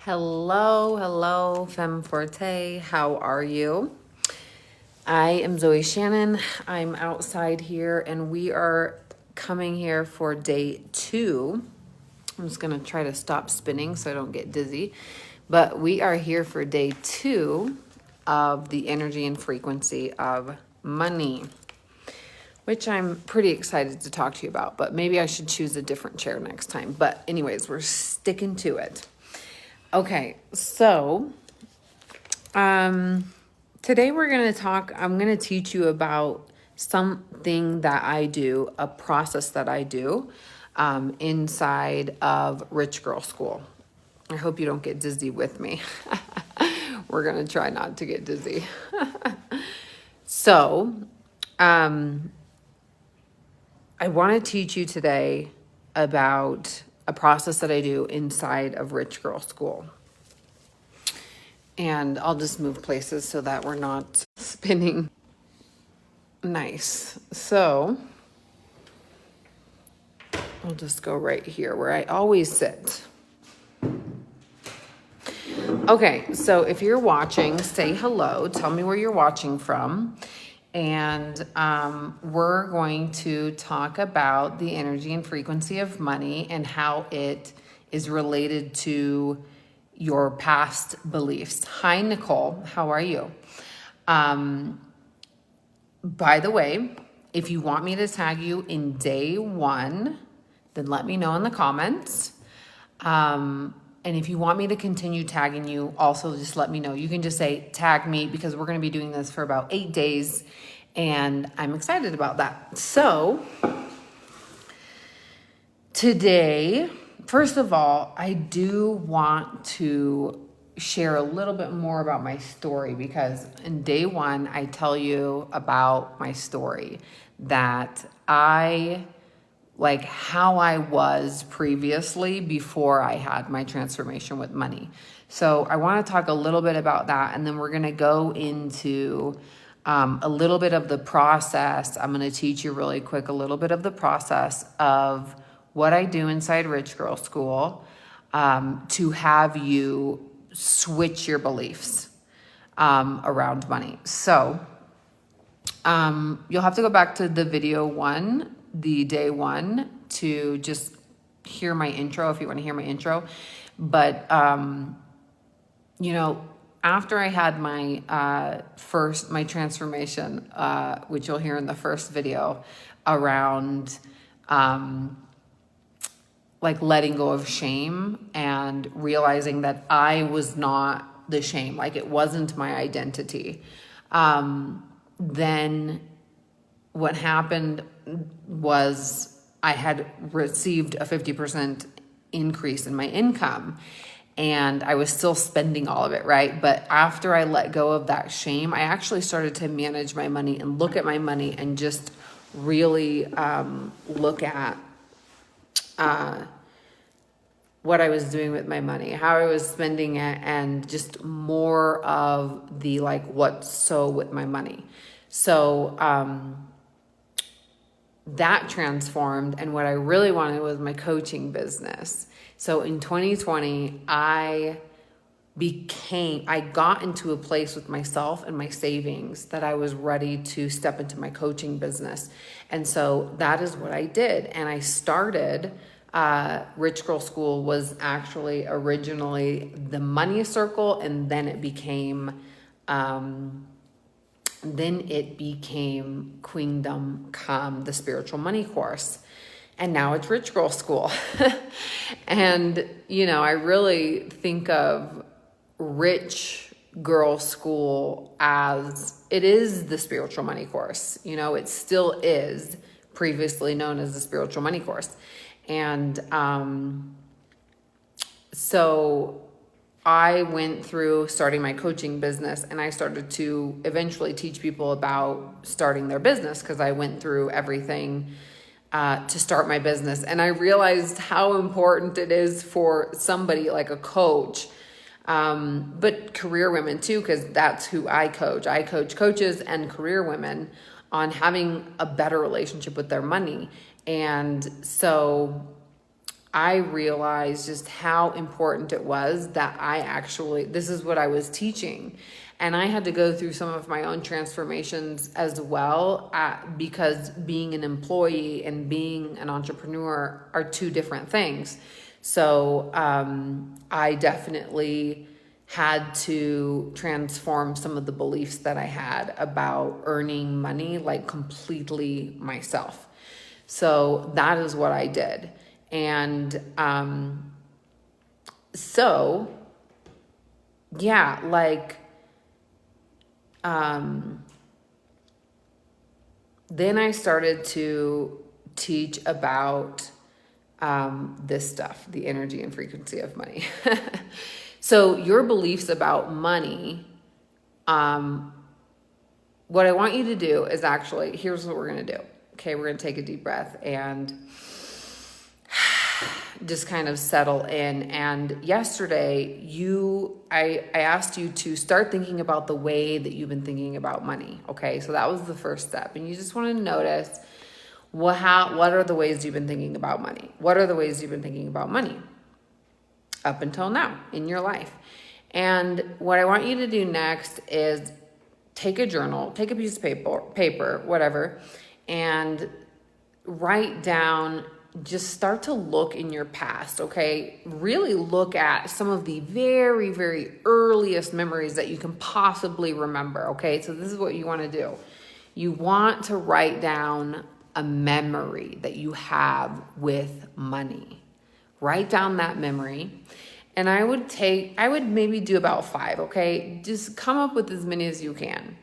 Hello, Femme Forte. How are you? I am Zoe Shannon. I'm outside here and we are coming here for day 2. I'm just going to try to stop spinning so I don't get dizzy. But we are here for day 2 of the energy and frequency of money, which I'm pretty excited to talk to you about. But maybe I should choose a different chair next time. But anyways, we're sticking to it. Okay, so today we're going to I'm going to teach you about something that I do, a process that I do inside of Rich Girl School. I hope you don't get dizzy with me. We're going to try not to get dizzy. So, I want to teach you today about a process that I do inside of Rich Girl School. And I'll just move places so that we're not spinning. Nice. So I'll just go right here where I always sit. Okay, so if you're watching, say hello. Tell me where you're watching from. And we're going to talk about the energy and frequency of money and how it is related to your past beliefs. Hi, Nicole. How are you? By the way, if you want me to tag you in day 1, then let me know in the comments. And if you want me to continue tagging you, also just let me know. You can just say tag me because we're going to be doing this for about 8 days. And I'm excited about that. So today, first of all, I do want to share a little bit more about my story because in day 1, I tell you about my story that how I was previously before I had my transformation with money. So I want to talk a little bit about that, and then we're going to go into a little bit of the process. I'm going to teach you really quick a little bit of the process of what I do inside Rich Girl School to have you switch your beliefs around money. So you'll have to go back to the video 1, the day 1, to just hear my intro if you want to hear my intro. But, after I had my my transformation, which you'll hear in the first video around letting go of shame and realizing that I was not the shame, like it wasn't my identity. Then what happened was I had received a 50% increase in my income and I was still spending all of it, right? But after I let go of that shame, I actually started to manage my money and look at my money and just really look at what I was doing with my money, how I was spending it, and just more of the what's so with my money. So that transformed, and what I really wanted was my coaching business. So in 2020, I got into a place with myself and my savings that I was ready to step into my coaching business. And so that is what I did. And I started, Rich Girl School was actually originally the Money Circle, and then it became Queendom Come, the Spiritual Money Course. And now it's Rich Girl School. And, I really think of Rich Girl School as it is the Spiritual Money Course. It still is previously known as the Spiritual Money Course. And so I went through starting my coaching business, and I started to eventually teach people about starting their business because I went through everything to start my business. And I realized how important it is for somebody like a coach, but career women too, because that's who I coach. I coach coaches and career women on having a better relationship with their money. And so I realized just how important it was that this is what I was teaching. And I had to go through some of my own transformations as well, because being an employee and being an entrepreneur are two different things. So I definitely had to transform some of the beliefs that I had about earning money, like completely myself. So that is what I did. And so, yeah, like, then I started to teach about this stuff, the energy and frequency of money. So your beliefs about money, what I want you to do is actually, here's what we're going to do. Okay, we're going to take a deep breath and just kind of settle in. And yesterday, I asked you to start thinking about the way that you've been thinking about money. Okay, so that was the first step. And you just want to notice, what are the ways you've been thinking about money? What are the ways you've been thinking about money up until now in your life? And what I want you to do next is take a journal, take a piece of paper, whatever, and write down, just start to look in your past, okay? Really look at some of the very, very earliest memories that you can possibly remember, okay? So this is what you want to do. You want to write down a memory that you have with money. Write down that memory. And I would maybe do about 5, okay? Just come up with as many as you can.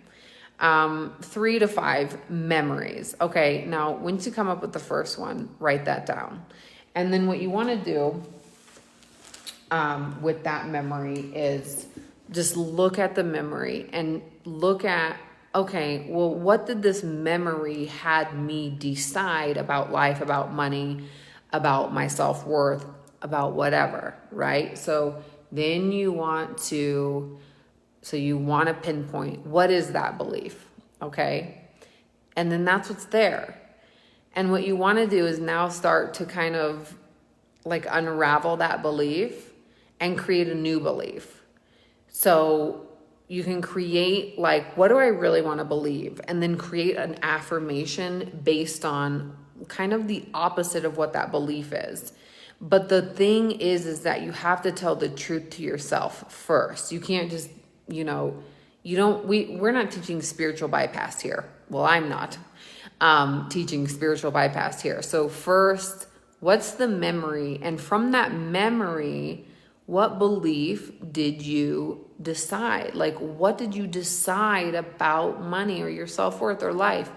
3 to 5 memories. Okay, now once you come up with the first one, write that down. And then what you want to do with that memory is just look at the memory and look at, okay, well, what did this memory had me decide about life, about money, about my self-worth, about whatever, right? So then you want to pinpoint, what is that belief, okay? And then that's what's there. And what you want to do is now start to kind of like unravel that belief and create a new belief. So you can create like, what do I really want to believe? And then create an affirmation based on kind of the opposite of what that belief is. But the thing is that you have to tell the truth to yourself first. You can't just, we're not teaching spiritual bypass here. Well, I'm not teaching spiritual bypass here. So first, what's the memory? And from that memory, what belief did you decide? Like, what did you decide about money or your self-worth or life?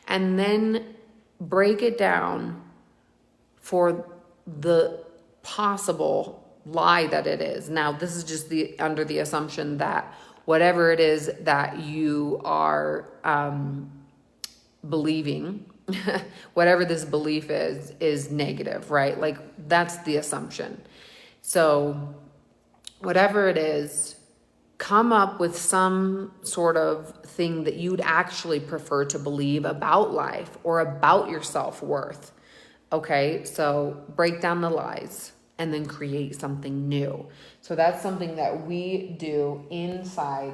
And then break it down for the possible lie that it is. Now, this is just under the assumption that whatever it is that you are believing, whatever this belief is negative, right? Like, that's the assumption. So whatever it is, come up with some sort of thing that you'd actually prefer to believe about life or about your self-worth. Okay, so break down the lies and then create something new. So that's something that we do inside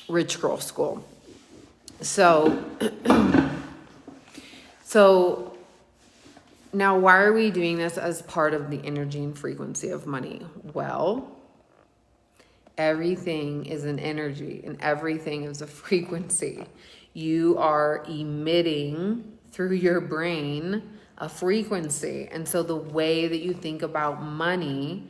Rich Girl School. So now why are we doing this as part of the energy and frequency of money? Well, everything is an energy and everything is a frequency. You are emitting through your brain a frequency. And so the way that you think about money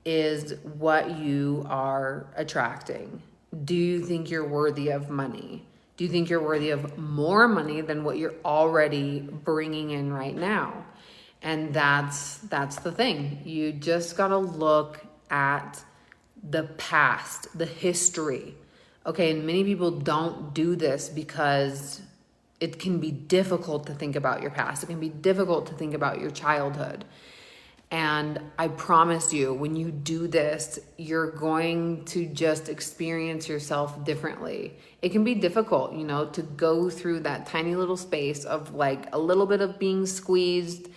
is what you are attracting. Do you think you're worthy of money? Do you think you're worthy of more money than what you're already bringing in right now? And that's the thing. You just got to look at the past, the history. Okay, and many people don't do this because it can be difficult to think about your past. It can be difficult to think about your childhood. And I promise you, when you do this, you're going to just experience yourself differently. It can be difficult, to go through that tiny little space of like a little bit of being squeezed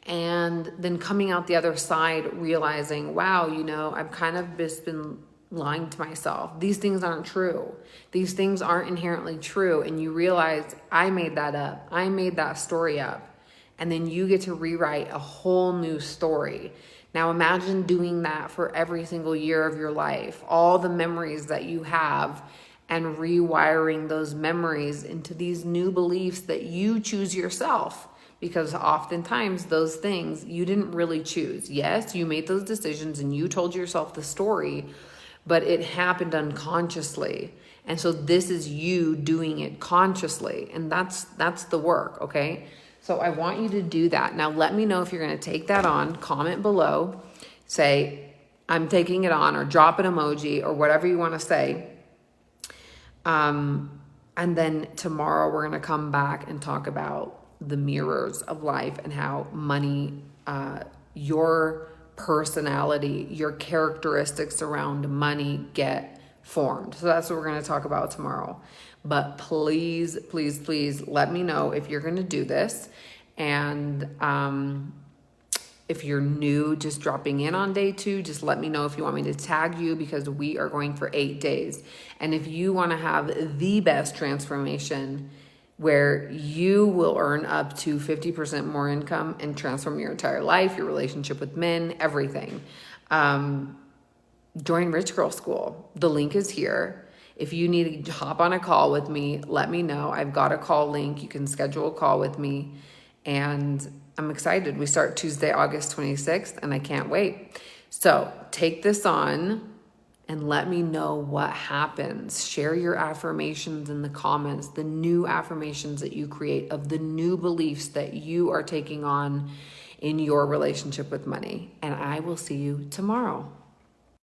and then coming out the other side realizing, wow, you know, I've kind of just been lying to myself. These things aren't true. These things aren't inherently true. And you realize, I made that up. I made that story up. And then you get to rewrite a whole new story. Now imagine doing that for every single year of your life, all the memories that you have, and rewiring those memories into these new beliefs that you choose yourself. Because oftentimes those things you didn't really choose. Yes, you made those decisions and you told yourself the story, but it happened unconsciously. And so this is you doing it consciously. And that's the work, okay? So I want you to do that. Now let me know if you're going to take that on. Comment below. Say, I'm taking it on, or drop an emoji, or whatever you want to say. And then tomorrow we're going to come back and talk about the mirrors of life and how money, your personality, your characteristics around money get formed. So that's what we're going to talk about tomorrow. But please, please, please let me know if you're going to do this. And if you're new, just dropping in on day 2, just let me know if you want me to tag you, because we are going for 8 days. And if you want to have the best transformation where you will earn up to 50% more income and transform your entire life, your relationship with men, everything, join Rich Girl School. The link is here. If you need to hop on a call with me, let me know. I've got a call link. You can schedule a call with me. And I'm excited. We start Tuesday, August 26th, and I can't wait. So take this on and let me know what happens. Share your affirmations in the comments, the new affirmations that you create of the new beliefs that you are taking on in your relationship with money. And I will see you tomorrow.